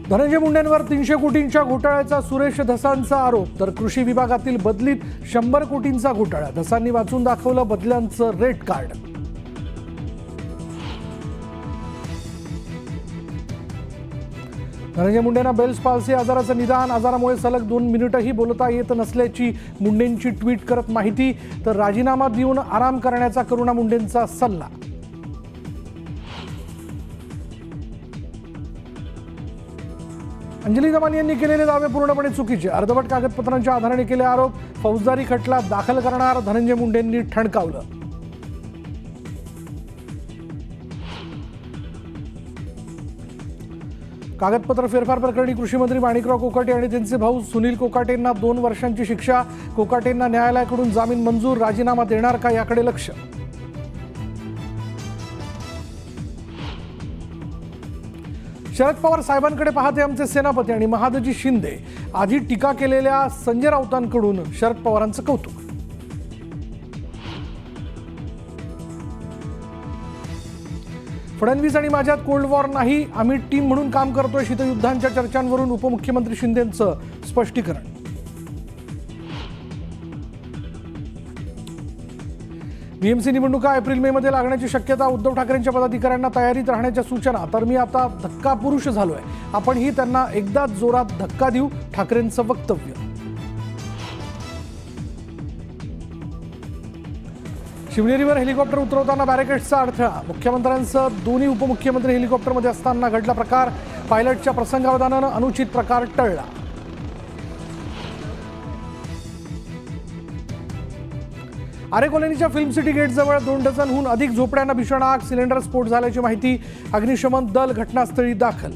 धनंजय मुंडेंवर 300 कोटींच्या घोटाळ्याचा सुरेश धसांचा आरोप, तर कृषी विभागातील बदलीत 100 कोटींचा घोटाळा. धसांनी वाचून दाखवलं बदल्यांचं रेट कार्ड. धनंजय मुंडेंना बेल्स पाल्सी आजाराचं निदान. आजारामुळे सलग 2 मिनिटंही बोलता येत नसल्याची मुंडेंची ट्विट करत माहिती. तर राजीनामा देऊन आराम करण्याचा करुणा मुंडेंचा सल्ला. अंजली दमानी यांनी केलेले दावे पूर्णपणे चुकीचे. अर्धवट कागदपत्रांच्या आधाराने केले आरोप. फौजदारी खटला दाखल करणार धनंजय मुंडेंनी ठणकावलं. कागदपत्र फेरफार प्रकरणी कृषी मंत्री माणिकराव कोकाटे आणि त्यांचे भाऊ सुनील कोकाटेंना 2 वर्षांची शिक्षा. कोकाटेंना न्यायालयाकडून जामीन मंजूर. राजीनामा देणार का याकडे लक्ष. शरद पवार साहेबांकडे पाहते आमचे सेनापती आणि महादजी शिंदे. आधी टीका केलेल्या संजय राऊतांकडून शरद पवारांचं कौतुक. फडणवीस आणि माझ्यात कोल्ड वॉर नाही, आम्ही टीम म्हणून काम करतोय. शीतयुद्धांच्या चर्चांवरून उपमुख्यमंत्री शिंदेंचं स्पष्टीकरण. बीएमसी निवडणुका एप्रिल मे मध्ये लागण्याची शक्यता. उद्धव ठाकरेंच्या पदाधिकाऱ्यांना तयारीत राहण्याच्या सूचना. तर मी आता धक्का पुरुष झालोय, आपणही त्यांना एकदाच जोरात धक्का देऊ, ठाकरेंचं वक्तव्य. शिवनेरीवर हेलिकॉप्टर उतरवताना बॅरिकेड्सचा अडथळा. मुख्यमंत्र्यांसह दोन्ही उपमुख्यमंत्री हेलिकॉप्टरमध्ये असताना घडला प्रकार. पायलटच्या प्रसंगावधानानं अनुचित प्रकार टळला. आरे कॉलनीच्या फिल्म सिटी गेटजवळ 2 डझनहून अधिक झोपड्यांना भीषण आग. सिलेंडर स्फोट झाल्याची माहिती. अग्निशमन दल घटनास्थळी दाखल.